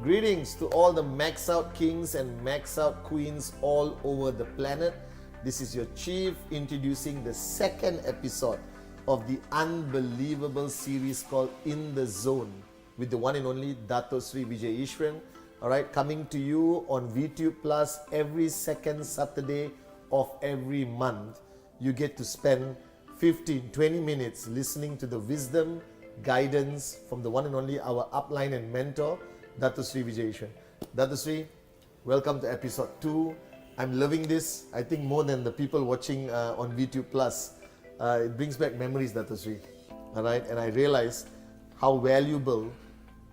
Greetings to all the max out kings and max out queens all over the planet. This is your chief introducing the second episode of the unbelievable series called In the Zone with the one and only Dato Sri Vijay Ishran. Alright, coming to you on VTube Plus every second Saturday of every month. You get to spend 15-20 minutes listening to the wisdom, guidance from the one and only our upline and mentor, Dato Sri Vijay Ishran. Dato Sri, welcome to episode 2. I'm loving this, I think more than the people watching on VTube Plus. It brings back memories, Dato Sri. Alright, and I realize how valuable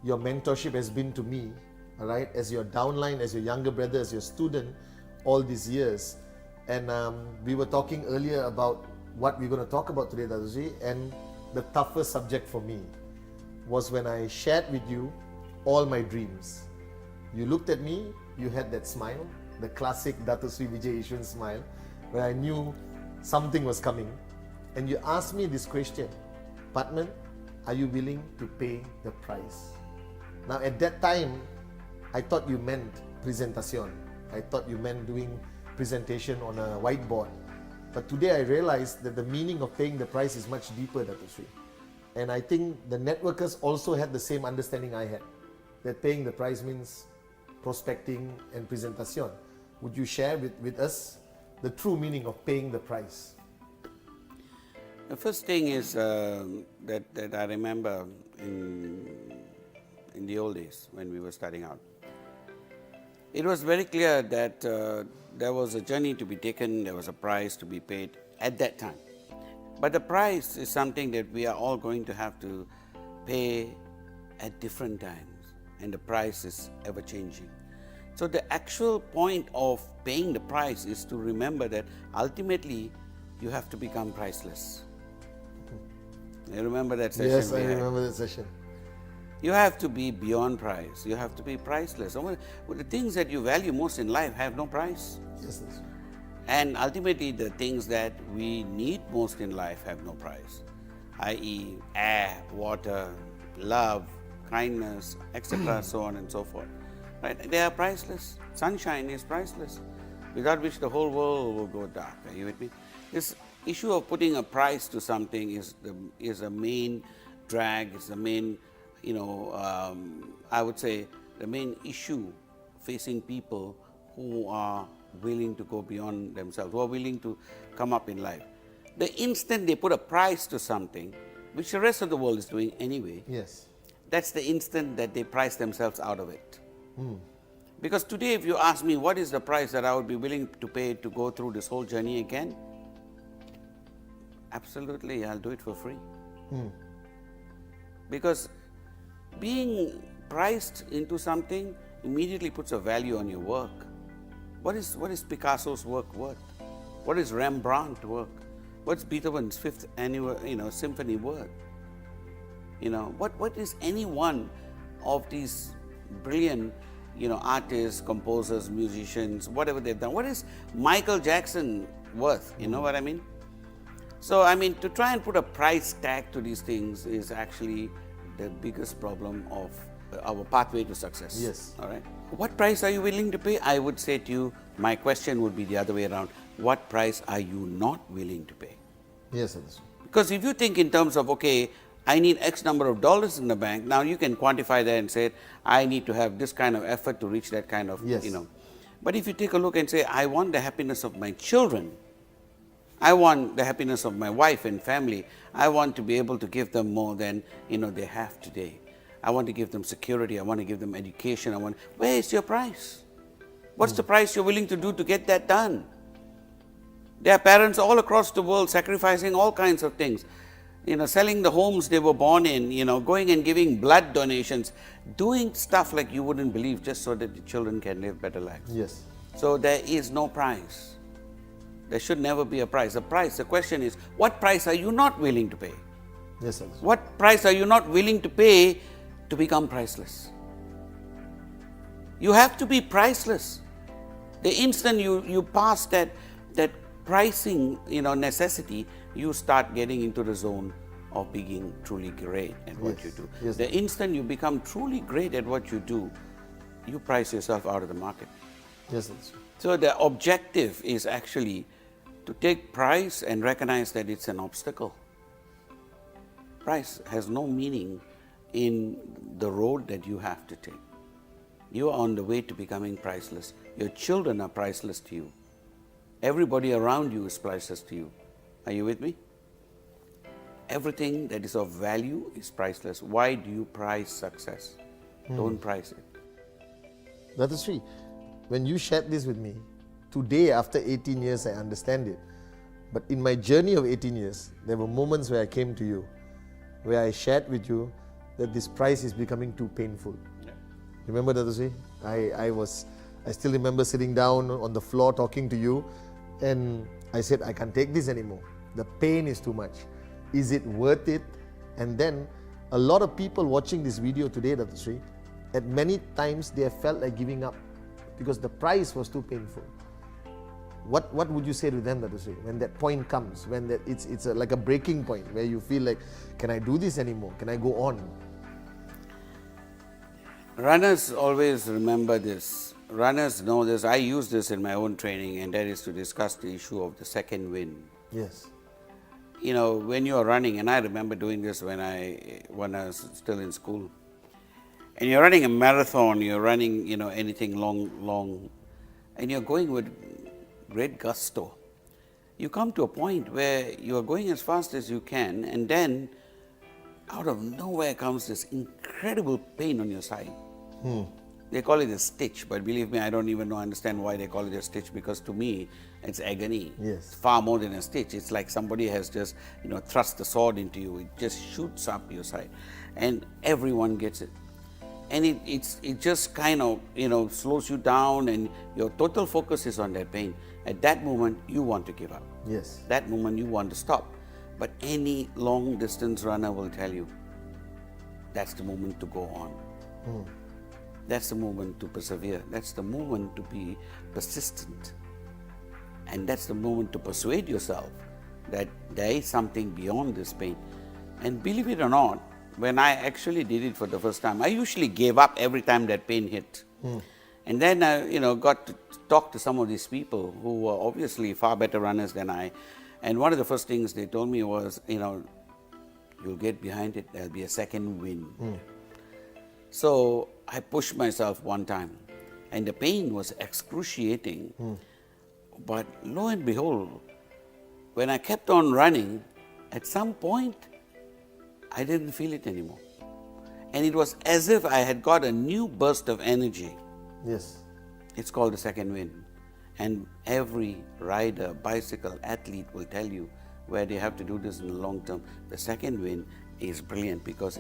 your mentorship has been to me, alright, as your downline, as your younger brother, as your student all these years. And we were talking earlier about what we're going to talk about today, Dato Sri, and the toughest subject for me was when I shared with you all my dreams. You looked at me, you had that smile, the classic Dato Sri Vijay Ishran smile, where I knew something was coming. And you asked me this question, Patman, are you willing to pay the price? Now at that time, I thought you meant presentation. I thought you meant doing presentation on a whiteboard. But today I realized that the meaning of paying the price is much deeper, Dato Sri. And I think the networkers also had the same understanding I had, that paying the price means prospecting and presentation. Would you share with us the true meaning of paying the price? The first thing is that I remember in the old days when we were starting out. It was very clear that there was a journey to be taken, there was a price to be paid at that time. But the price is something that we are all going to have to pay at different times, and the price is ever changing. So the actual point of paying the price is to remember that ultimately you have to become priceless. You remember that session? Yes, I remember that session. You have to be beyond price. You have to be priceless. The things that you value most in life have no price. Yes, that's right. And ultimately, the things that we need most in life have no price, i.e., air, water, love, kindness, etc., so on and so forth. Right? They are priceless. Sunshine is priceless, without which the whole world will go dark. Are you with me? This issue of putting a price to something is a main drag. It's the main, I would say, the main issue facing people who are willing to go beyond themselves, who are willing to come up in life. The instant they put a price to something, which the rest of the world is doing anyway, Yes. that's the instant that they price themselves out of it. Because today, if you ask me what is the price that I would be willing to pay to go through this whole journey again, absolutely, I'll do it for free. Because being priced into something immediately puts a value on your work. What is Picasso's work worth? What is Rembrandt's work? What's Beethoven's fifth annual symphony worth? What is any one of these brilliant artists, composers, musicians, whatever they've done? What is Michael Jackson worth? You know what I mean? So to try and put a price tag to these things is actually the biggest problem of our pathway to success. Yes. All right. What price are you willing to pay? I would say to you, my question would be the other way around. What price are you not willing to pay? Yes, that's right. Because if you think in terms of, okay, I need X number of dollars in the bank, now you can quantify that and say, I need to have this kind of effort to reach that kind of, Yes. But if you take a look and say, I want the happiness of my children, I want the happiness of my wife and family, I want to be able to give them more than, they have today. I want to give them security, I want to give them education, where is your price? What's the price you're willing to do to get that done? There are parents all across the world sacrificing all kinds of things, selling the homes they were born in, going and giving blood donations, doing stuff like you wouldn't believe just so that the children can live better lives. Yes. So there is no price. There should never be a price. The question is, what price are you not willing to pay? Yes, that's right. What price are you not willing to pay to become priceless? You have to be priceless. The instant you pass that pricing, necessity, you start getting into the zone of being truly great at what you do. Yes. The instant you become truly great at what you do, you price yourself out of the market. Yes, that's true. So the objective is actually to take price and recognize that it's an obstacle. Price has no meaning in the road that you have to take. You are on the way to becoming priceless. Your children are priceless to you. Everybody around you is priceless to you. Are you with me? Everything that is of value is priceless. Why do you price success? Don't price it. That is true. When you shared this with me, today after 18 years I understand it. But in my journey of 18 years, there were moments where I came to you, where I shared with you that this price is becoming too painful. Yeah. Remember that, Sri? I still remember sitting down on the floor talking to you, and I said, I can't take this anymore. The pain is too much. Is it worth it? And then a lot of people watching this video today, Dr. Sri, at many times they have felt like giving up because the price was too painful. What would you say to them, Dr. Sri, when that point comes, when that it's like a breaking point where you feel like, can I do this anymore? Can I go on? Runners always remember this. Runners know this. I use this in my own training, and that is to discuss the issue of the second wind. Yes. You know, when you're running, and I remember doing this when I was still in school, and you're running a marathon, you're running, you know, anything long, and you're going with great gusto. You come to a point where you're going as fast as you can, and then out of nowhere comes this incredible pain on your side. They call it a stitch, but believe me, I don't even understand why they call it a stitch, because to me, it's agony. Yes. It's far more than a stitch. It's like somebody has just, you know, thrust the sword into you. It just shoots up your side, and everyone gets it. And it just kind of, you know, slows you down, and your total focus is on that pain. At that moment, you want to give up. Yes. That moment, you want to stop. But any long distance runner will tell you, that's the moment to go on. That's the moment to persevere. That's the moment to be persistent. And that's the moment to persuade yourself that there is something beyond this pain. And believe it or not, when I actually did it for the first time, I usually gave up every time that pain hit. And then I, you know, got to talk to some of these people who were obviously far better runners than I. And one of the first things they told me was, you know, you'll get behind it, there'll be a second wind. So I pushed myself one time, and the pain was excruciating. But lo and behold, when I kept on running, at some point, I didn't feel it anymore. And it was as if I had got a new burst of energy. Yes. It's called the second wind. And every rider, bicycle, athlete will tell you where they have to do this in the long term. The second wind is brilliant because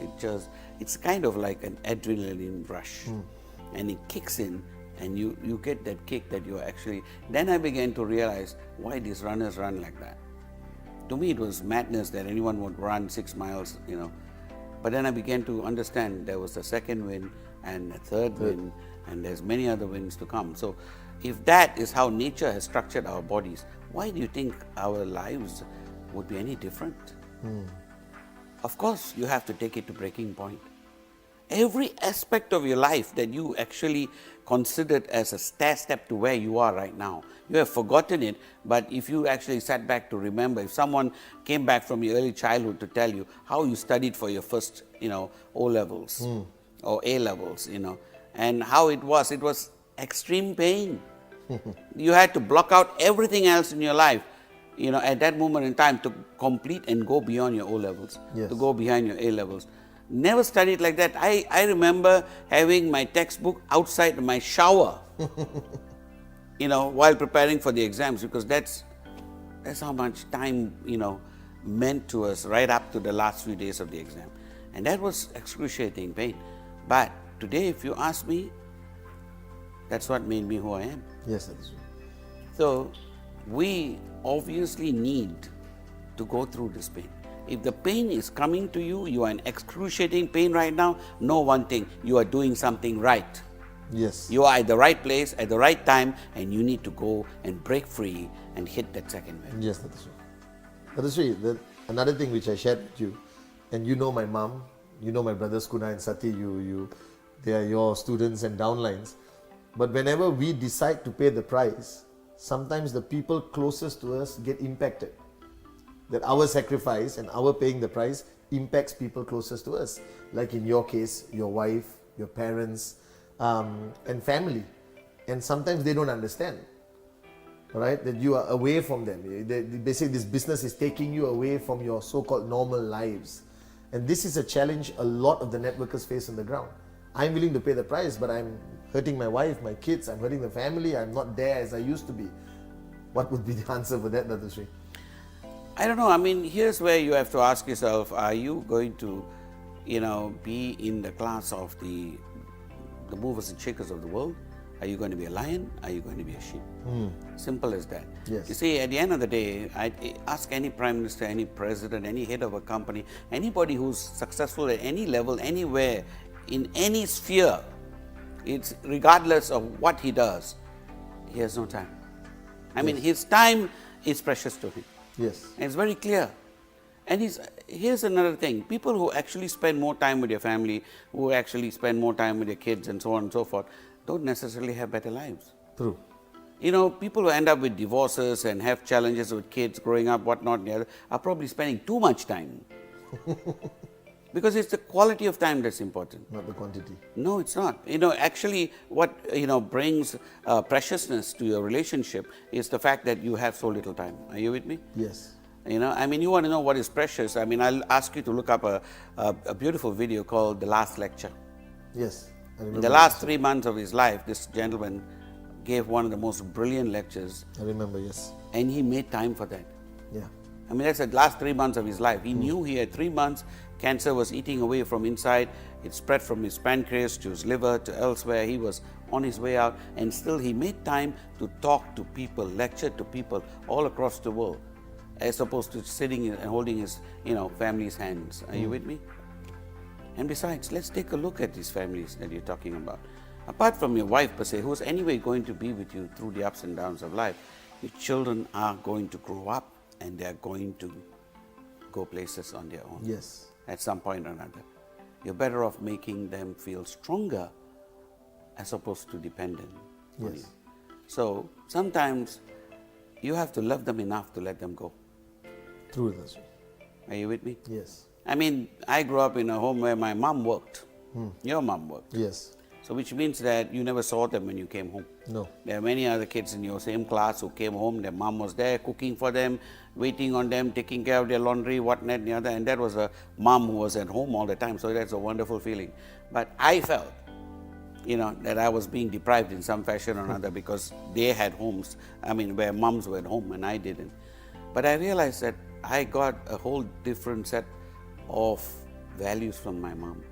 it's kind of like an adrenaline rush. And it kicks in, and you get that kick that you're actually... Then I began to realize why these runners run like that. To me, it was madness that anyone would run 6 miles, you know. But then I began to understand there was a second wind and a third wind, and there's many other winds to come. So if that is how nature has structured our bodies, why do you think our lives would be any different? Of course, you have to take it to breaking point. Every aspect of your life that you actually considered as a stair step to where you are right now, you have forgotten it, but if you actually sat back to remember, if someone came back from your early childhood to tell you how you studied for your first, you know, O-levels or A-levels, you know, and how it was extreme pain. You had to block out everything else in your life, you know, at that moment in time to complete and go beyond your O-levels, to go behind your A-levels. Never studied like that. I remember having my textbook outside my shower, you know, while preparing for the exams, because that's how much time, you know, meant to us right up to the last few days of the exam. And that was excruciating pain. But today, if you ask me, that's what made me who I am. Yes, that is true. So we obviously need to go through this pain. If the pain is coming to you, you are in excruciating pain right now, know one thing, you are doing something right. Yes. You are at the right place, at the right time, and you need to go and break free and hit that second wave. Yes, that is true. That is true. Another thing which I shared with you, and you know my mom, you know my brothers Kuna and Sati, you They are your students and downlines. But whenever we decide to pay the price, sometimes the people closest to us get impacted. That our sacrifice and our paying the price impacts people closest to us. Like in your case, your wife, your parents, and family. And sometimes they don't understand, right? That you are away from them. Basically, this business is taking you away from your so-called normal lives. And this is a challenge a lot of the networkers face on the ground. I'm willing to pay the price, but I'm hurting my wife, my kids, I'm hurting the family, I'm not there as I used to be. What would be the answer for that, Dato Sri? I don't know. I mean, here's where you have to ask yourself, are you going to, be in the class of the movers and shakers of the world? Are you going to be a lion? Are you going to be a sheep? Simple as that. Yes. You see, at the end of the day, I ask any prime minister, any president, any head of a company, anybody who's successful at any level, anywhere, in any sphere, it's regardless of what he does, he has no time. I mean, his time is precious to him. Yes. And it's very clear. And here's another thing. People who actually spend more time with their family, who actually spend more time with their kids and so on and so forth, don't necessarily have better lives. True. People who end up with divorces and have challenges with kids growing up, whatnot, are probably spending too much time. Because it's the quality of time that's important. Not the quantity. No, it's not. Actually what, brings preciousness to your relationship is the fact that you have so little time. Are you with me? Yes. You want to know what is precious. I'll ask you to look up a beautiful video called The Last Lecture. Yes. In the last 3 months of his life, this gentleman gave one of the most brilliant lectures. I remember, yes. And he made time for that. Yeah. That's the last 3 months of his life. He knew he had 3 months, cancer was eating away from inside, it spread from his pancreas to his liver to elsewhere. He was on his way out, and still he made time to talk to people, lecture to people all across the world, as opposed to sitting and holding his, family's hands. Are you with me? And besides, let's take a look at these families that you're talking about. Apart from your wife per se, who's anyway going to be with you through the ups and downs of life, your children are going to grow up and they're going to go places on their own. Yes. At some point or another. You're better off making them feel stronger as opposed to dependent on you. So sometimes you have to love them enough to let them go. True, that's right. Are you with me? Yes. I grew up in a home where my mom worked. Your mom worked. Yes. So which means that you never saw them when you came home. No. There are many other kids in your same class who came home, their mom was there cooking for them, waiting on them, taking care of their laundry, whatnot and the other, and that was a mom who was at home all the time, so that's a wonderful feeling. But I felt, that I was being deprived in some fashion or another because they had homes, where moms were at home and I didn't. But I realized that I got a whole different set of values from my mom.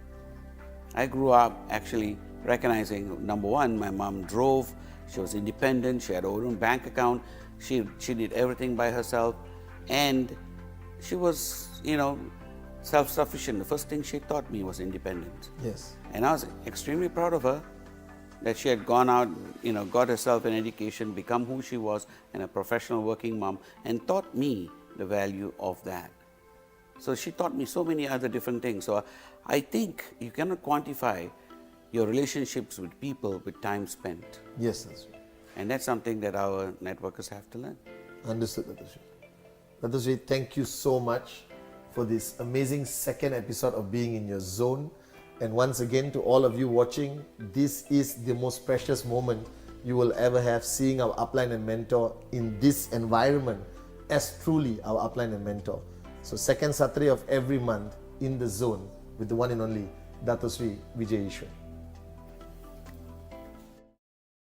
I grew up actually recognizing, number one, my mom drove, she was independent, she had her own bank account, she did everything by herself, and she was, self-sufficient. The first thing she taught me was independence. Yes. And I was extremely proud of her that she had gone out, got herself an education, become who she was, and a professional working mom, and taught me the value of that. So she taught me so many other different things. So I think you cannot quantify your relationships with people with time spent. Yes, that's right. And that's something that our networkers have to learn. Understood, Dato Sri. Dato Sri, thank you so much for this amazing second episode of Being in Your Zone. And once again, to all of you watching, this is the most precious moment you will ever have, seeing our upline and mentor in this environment as truly our upline and mentor. So second Saturday of every month in the zone with the one and only Dato Sri Vijay Ishwar.